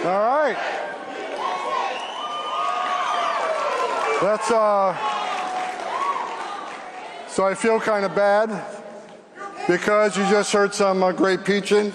All right. Let's, so I feel kind of bad because you just heard some great preaching.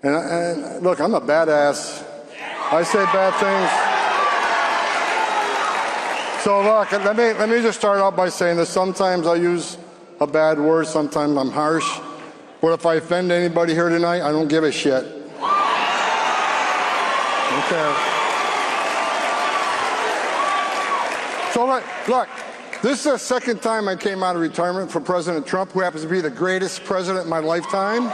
And look, I'm a badass. I say bad things. So look, let me just start out by saying that sometimes I use a bad word, sometimes I'm harsh. But if I offend anybody here tonight, I don't give a shit. Okay. So look, this is the second time I came out of retirement for President Trump, who happens to be the greatest president in my lifetime.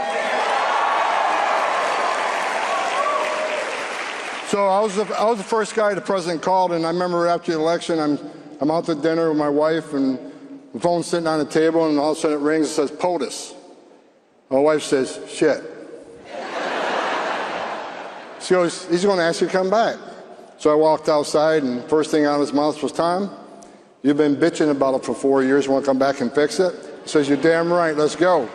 So I was the first guy the president called, and I remember after the election, I'm out to dinner with my wife, and the phone's sitting on the table, and all of a sudden it rings and says, POTUS. My wife says, shit. She goes, he's going to ask you to come back. So I walked outside, and first thing out of his mouth was, Tom, you've been bitching about it for 4 years. You want to come back and fix it? He says, you're damn right. Let's go.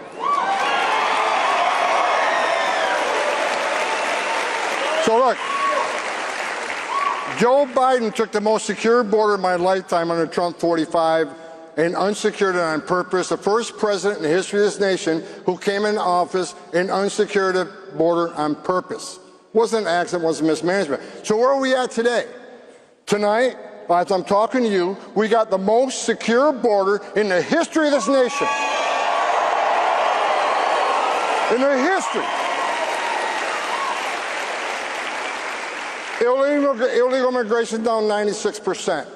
So look, Joe Biden took the most secure border of my lifetime under Trump 45 and unsecured it on purpose. The first president in the history of this nation who came into office and unsecured a border on purpose. Wasn't an accident, wasn't mismanagement. So where are we at today? Tonight, as I'm talking to you, we got the most secure border in the history of this nation. In the history. Illegal immigration down 96%.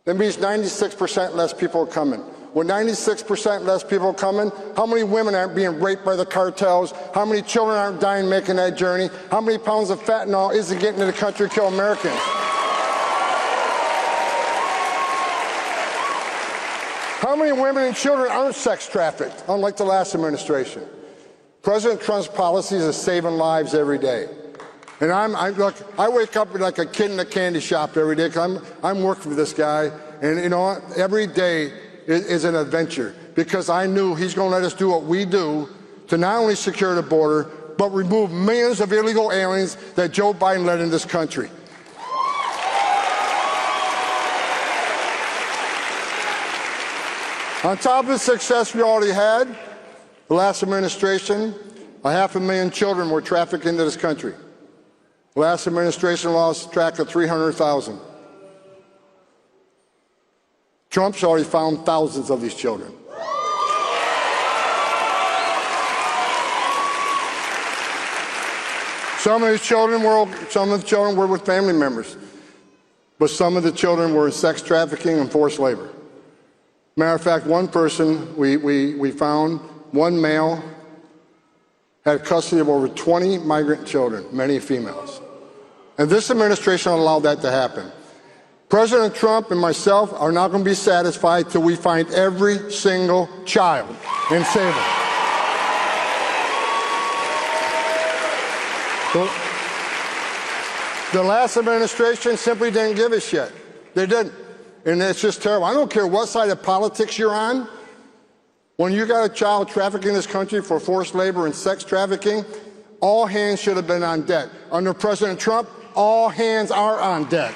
That means 96% less people are coming. With 96% less people coming, how many women aren't being raped by the cartels? How many children aren't dying making that journey? How many pounds of fentanyl isn't getting to the country to kill Americans? How many women and children aren't sex trafficked, unlike the last administration? President Trump's policies are saving lives every day. And look, I wake up like a kid in a candy shop every day because I'm working for this guy. And you know what? Every day is an adventure because I knew he's going to let us do what we do to not only secure the border, but remove millions of illegal aliens that Joe Biden led in this country. On top of the success we already had, the last administration, 500,000 children were trafficked into this country. The last administration lost track of 300,000. Trump's already found thousands of these children. Some of the children were with family members, but some of the children were in sex trafficking and forced labor. Matter of fact, one person we found, one male, had custody of over 20 migrant children, many females. And this administration allowed that to happen. President Trump and myself are not going to be satisfied till we find every single child and save them. The last administration simply didn't give a shit. They didn't. And it's just terrible. I don't care what side of politics you're on. When you got a child trafficked in this country for forced labor and sex trafficking, all hands should have been on deck. Under President Trump, all hands are on deck.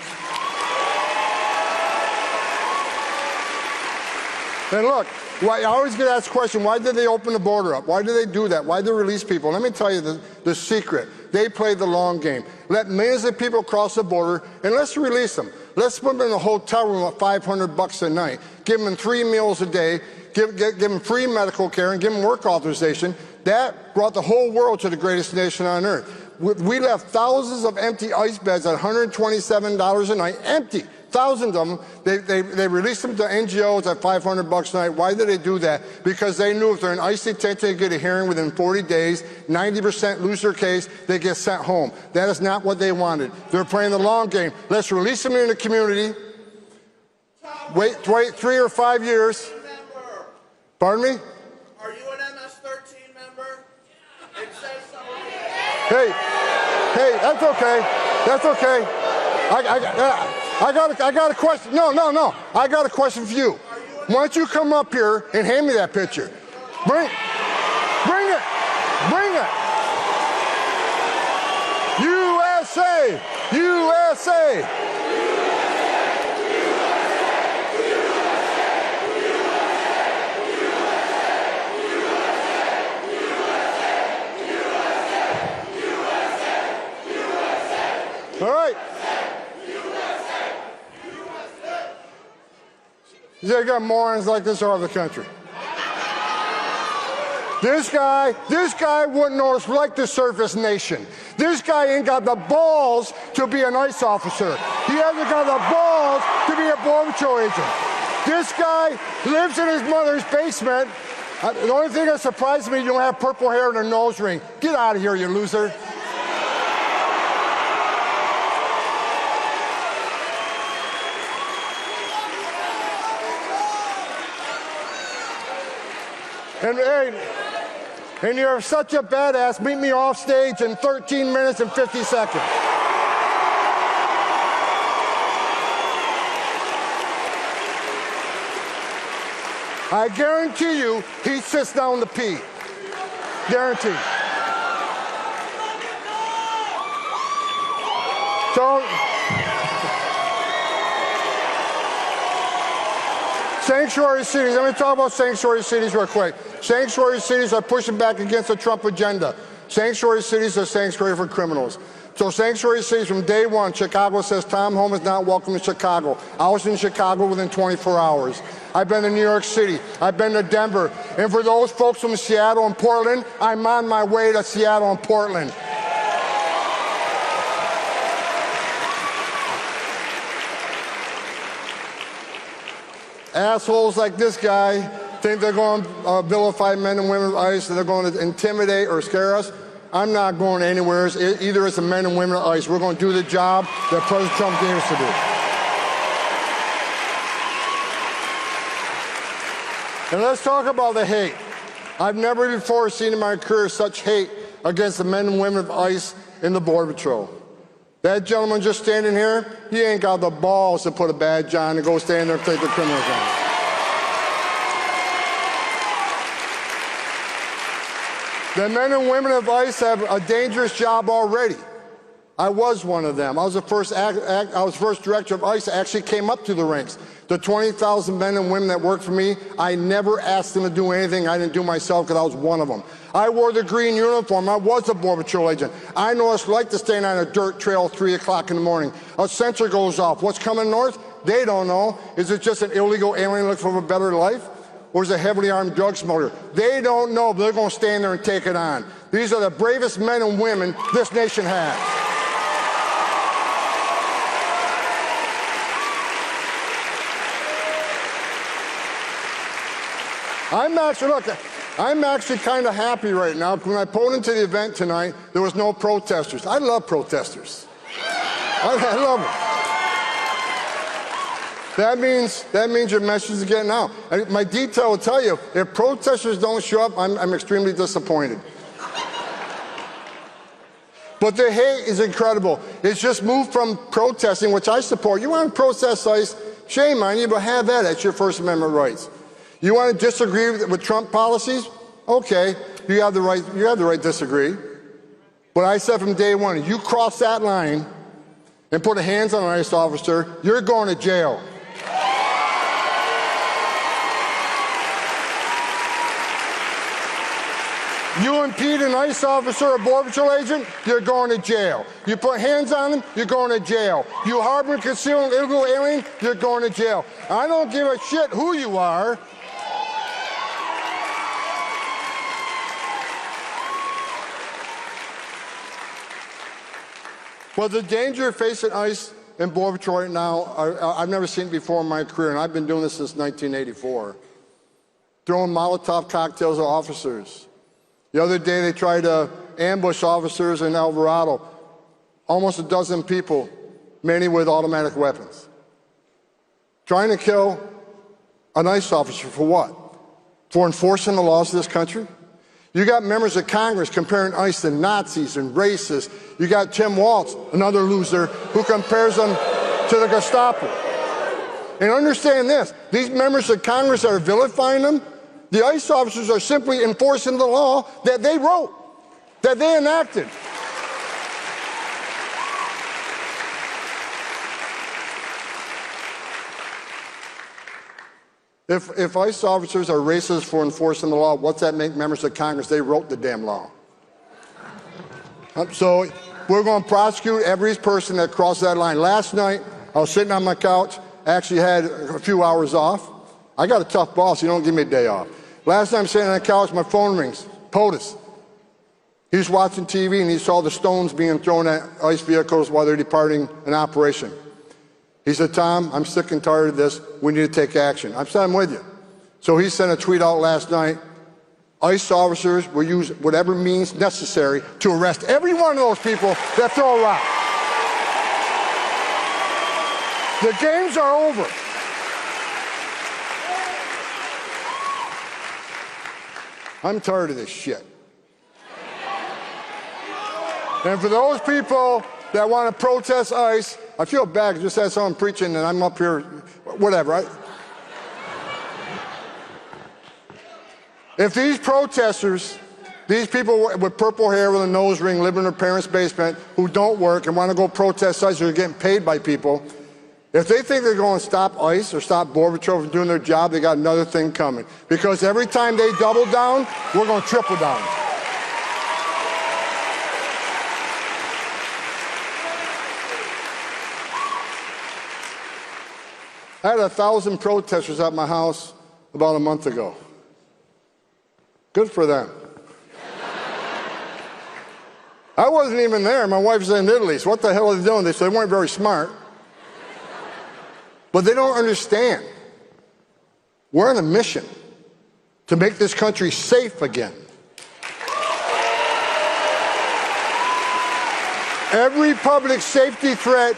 And look, I always get asked the question, why did they open the border up? Why did they do that? Why did they release people? Let me tell you the secret. They played the long game. Let millions of people cross the border, and let's release them. Let's put them in a hotel room at $500 a night. Give them 3 meals a day. Give them free medical care and give them work authorization. That brought the whole world to the greatest nation on earth. We left thousands of empty ICE beds at $127 a night, empty. Thousands of them. They released them to NGOs at $500 a night. Why did they do that? Because they knew if they're in ICE detention, they get a hearing within 40 days, 90% lose their case, they get sent home. That is not what they wanted. They're playing the long game. Let's release them in the community. Wait 3 or 5 years. Pardon me? Are you an MS-13 member? It says so. Hey, that's okay. That's okay. I got a question. No. I got a question for you. Why don't you come up here and hand me that picture? Bring it. You USA! USA! All right. You got morons like this all over the country. This guy wouldn't know it's like to serve his nation. This guy ain't got the balls to be an ICE officer. He hasn't got the balls to be a Border Patrol agent. This guy lives in his mother's basement. The only thing that surprises me, you don't have purple hair and a nose ring. Get out of here, you loser. And you're such a badass, meet me off stage in 13 minutes and 50 seconds. I guarantee you, he sits down to pee. Guaranteed. So, sanctuary cities. Let me talk about sanctuary cities real quick. Sanctuary cities are pushing back against the Trump agenda. Sanctuary cities are sanctuary for criminals. So sanctuary cities from day one, Chicago says Tom Homan is not welcome in Chicago. I was in Chicago within 24 hours. I've been to New York City. I've been to Denver. And for those folks from Seattle and Portland, I'm on my way to Seattle and Portland. Assholes like this guy think they're going to vilify men and women of ICE, and they're going to intimidate or scare us. I'm not going anywhere. Either it's the men and women of ICE. We're going to do the job that President Trump gave us to do. And let's talk about the hate. I've never before seen in my career such hate against the men and women of ICE in the Border Patrol. That gentleman just standing here, he ain't got the balls to put a badge on and go stand there and take the criminals on. The men and women of ICE have a dangerous job already. I was one of them. I was the first director of ICE that actually came up to the ranks. The 20,000 men and women that worked for me, I never asked them to do anything I didn't do myself because I was one of them. I wore the green uniform. I was a Border Patrol agent. I know what it's like to stand on a dirt trail at 3 o'clock in the morning. A sensor goes off. What's coming north? They don't know. Is it just an illegal alien looking for a better life? Or is it a heavily armed drug smuggler? They don't know, but they're going to stand there and take it on. These are the bravest men and women this nation has. I'm actually kind of happy right now. When I pulled into the event tonight, there was no protesters. I love protesters. I love them. That means your message is getting out. My detail will tell you, if protesters don't show up, I'm extremely disappointed. But the hate is incredible. It's just moved from protesting, which I support. You want to protest ICE? Shame on you, but have that. That's your First Amendment rights. You want to disagree with Trump policies? Okay, you have the right to disagree. But I said from day one, if you cross that line and put hands on an ICE officer, you're going to jail. You impede an ICE officer or Border Patrol agent, you're going to jail. You put hands on them, you're going to jail. You harbor and conceal an illegal alien, you're going to jail. I don't give a shit who you are. Well, the danger facing ICE and Border Patrol right now, I've never seen it before in my career, and I've been doing this since 1984. Throwing Molotov cocktails at officers. The other day they tried to ambush officers in Alvarado. Almost a dozen people, many with automatic weapons. Trying to kill an ICE officer for what? For enforcing the laws of this country? You got members of Congress comparing ICE to Nazis and racists. You got Tim Walz, another loser, who compares them to the Gestapo. And understand this, these members of Congress that are vilifying them, the ICE officers are simply enforcing the law that they wrote, that they enacted. If ICE officers are racist for enforcing the law, what's that make members of Congress? They wrote the damn law. So we're going to prosecute every person that crosses that line. Last night, I was sitting on my couch, actually had a few hours off. I got a tough boss, he don't give me a day off. Last night I'm sitting on the couch, my phone rings, POTUS. He's watching TV and he saw the stones being thrown at ICE vehicles while they're departing an operation. He said, Tom, I'm sick and tired of this. We need to take action. I said, I'm with you. So he sent a tweet out last night. ICE officers will use whatever means necessary to arrest every one of those people that throw a rock. The games are over. I'm tired of this shit. And for those people that want to protest ICE, I feel bad. I just had someone preaching and I'm up here, whatever. Right? If these protesters, these people with purple hair with a nose ring, live in their parents' basement, who don't work and want to go protest ICE, who are getting paid by people, if they think they're going to stop ICE or stop Border Patrol from doing their job, they got another thing coming. Because every time they double down, we're going to triple down. I had 1,000 protesters at my house about a month ago. Good for them. I wasn't even there. My wife's in Italy, so what the hell are they doing? They said they weren't very smart. But they don't understand. We're on a mission to make this country safe again. Every public safety threat,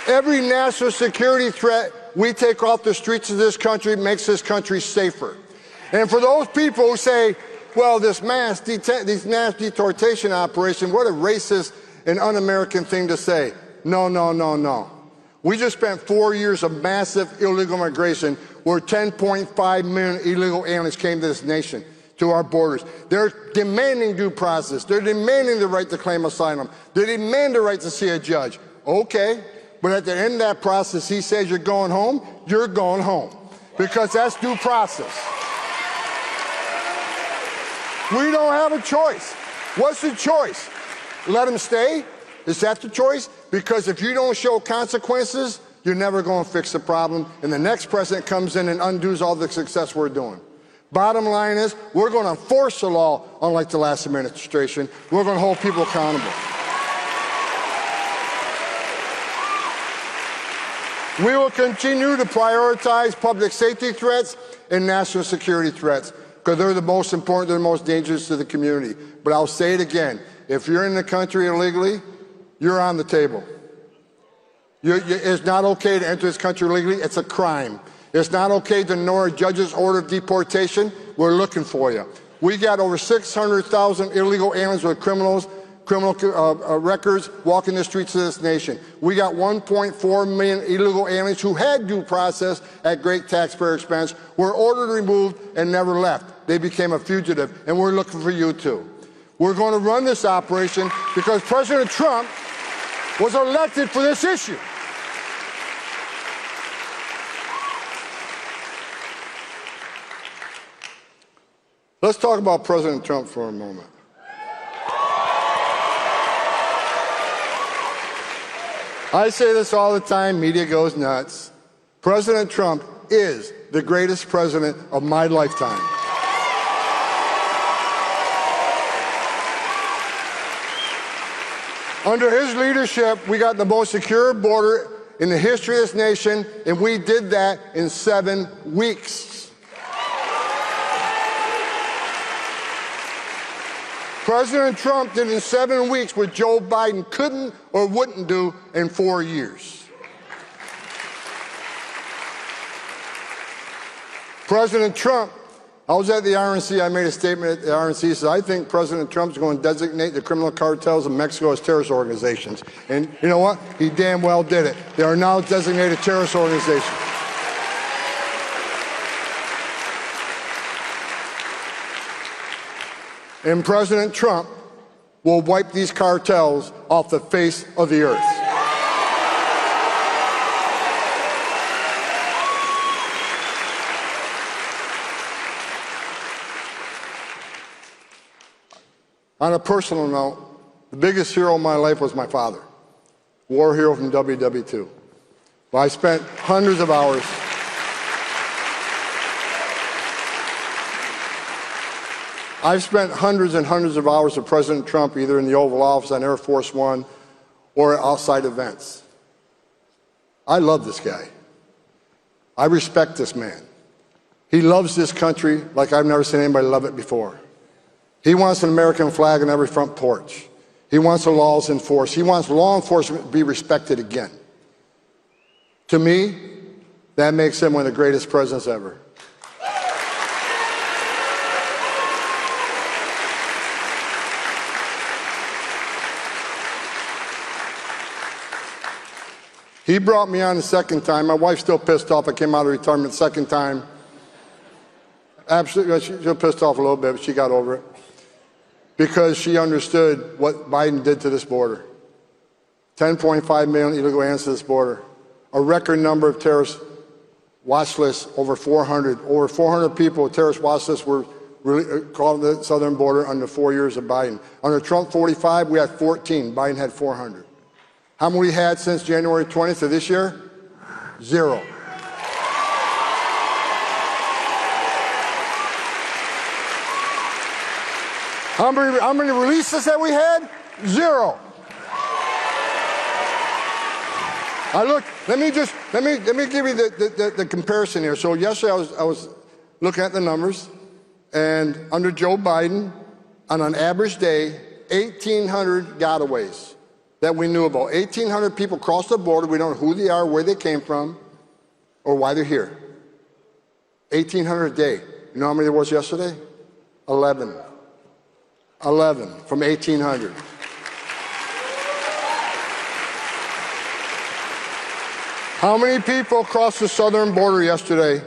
every national security threat we take off the streets of this country makes this country safer. And for those people who say, well, this mass deportation operation, what a racist and un-American thing to say. No, no, no, no. We just spent 4 years of massive illegal migration where 10.5 million illegal aliens came to this nation, to our borders. They're demanding due process. They're demanding the right to claim asylum. They demand the right to see a judge. Okay, but at the end of that process, he says you're going home, you're going home. Because that's due process. We don't have a choice. What's the choice? Let them stay? Is that the choice? Because if you don't show consequences, you're never going to fix the problem, and the next president comes in and undoes all the success we're doing. Bottom line is, we're going to enforce the law, unlike the last administration. We're going to hold people accountable. We will continue to prioritize public safety threats and national security threats, because they're the most important, they're the most dangerous to the community. But I'll say it again, if you're in the country illegally, you're on the table. It's not okay to enter this country illegally, it's a crime. It's not okay to ignore a judge's order of deportation, we're looking for you. We got over 600,000 illegal aliens with criminal records walking the streets of this nation. We got 1.4 million illegal aliens who had due process at great taxpayer expense, were ordered removed and never left. They became a fugitive, and we're looking for you too. We're going to run this operation because President Trump was elected for this issue. Let's talk about President Trump for a moment. I say this all the time, media goes nuts. President Trump is the greatest president of my lifetime. Under his leadership, we got the most secure border in the history of this nation, and we did that in 7 weeks. President Trump did in 7 weeks what Joe Biden couldn't or wouldn't do in 4 years. President Trump, I was at the RNC, I made a statement at the RNC, said, I think President Trump's going to designate the criminal cartels of Mexico as terrorist organizations. And you know what? He damn well did it. They are now designated terrorist organizations. And President Trump will wipe these cartels off the face of the earth. On a personal note, the biggest hero of my life was my father, war hero from WW2. Well, I spent hundreds of hours I've spent hundreds and hundreds of hours with President Trump, either in the Oval Office on Air Force One or at outside events. I love this guy. I respect this man. He loves this country like I've never seen anybody love it before. He wants an American flag on every front porch. He wants the laws enforced. He wants law enforcement to be respected again. To me, that makes him one of the greatest presidents ever. He brought me on the second time. My wife's still pissed off. I came out of retirement the second time. Absolutely, she's still pissed off a little bit, but she got over it. Because she understood what Biden did to this border. 10.5 million illegal aliens to this border. A record number of terrorist watch lists, over 400. Over 400 people, terrorist watch lists were called the southern border under 4 years of Biden. Under Trump, 45, we had 14. Biden had 400. How many we had since January 20th of this year? 0. How many releases that we had? 0. Let me give you the comparison here. So yesterday I was looking at the numbers, and under Joe Biden, on an average day, 1,800 gotaways that we knew about. 1,800 people cross the border. We don't know who they are, where they came from, or why they're here. 1,800 a day. You know how many there was yesterday? 11. 11 from 1,800. How many people crossed the southern border yesterday?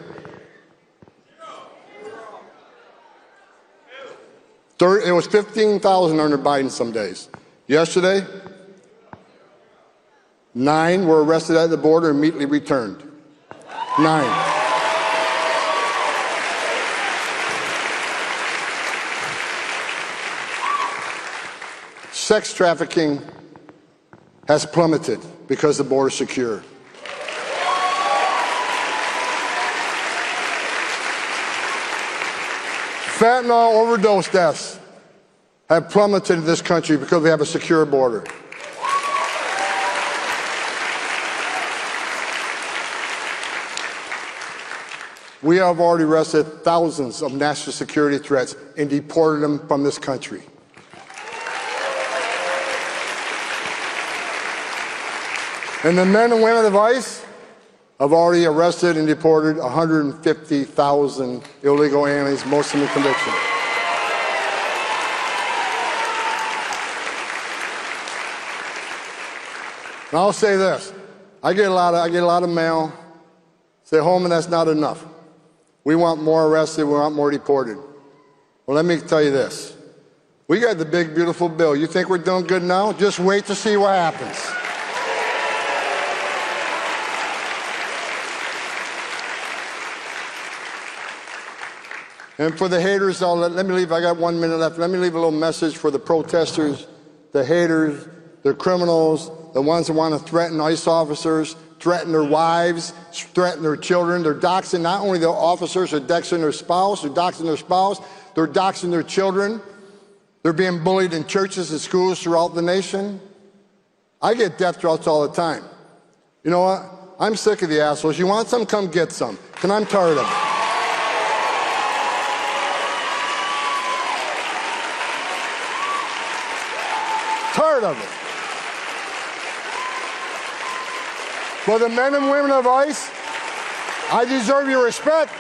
It was 15,000 under Biden some days. Yesterday, 9 were arrested at the border and immediately returned. 9. Sex trafficking has plummeted because the border is secure. Fentanyl overdose deaths have plummeted in this country because we have a secure border. We have already arrested thousands of national security threats and deported them from this country. And the men and women of ICE have already arrested and deported 150,000 illegal aliens, most of them convictions. And I'll say this: I get a lot of mail. Say, Homan, that's not enough. We want more arrested. We want more deported. Well, let me tell you this: we got the big, beautiful bill. You think we're doing good now? Just wait to see what happens. And for the haters, let me leave, I got 1 minute left. Let me leave a little message for the protesters, the haters, the criminals, the ones that want to threaten ICE officers, threaten their wives, threaten their children. They're doxing not only the officers, they're doxing their spouse, they're doxing their children. They're being bullied in churches and schools throughout the nation. I get death threats all the time. You know what? I'm sick of the assholes. You want some? Come get some. And I'm tired of it. Tired of it. For the men and women of ICE, I deserve your respect.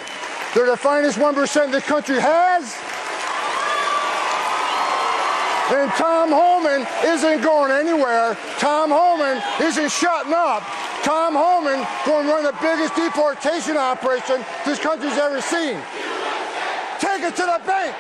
They're the finest 1% the country has. And Tom Homan isn't going anywhere. Tom Homan isn't shutting up. Tom Homan going to run the biggest deportation operation this country's ever seen. Take it to the bank.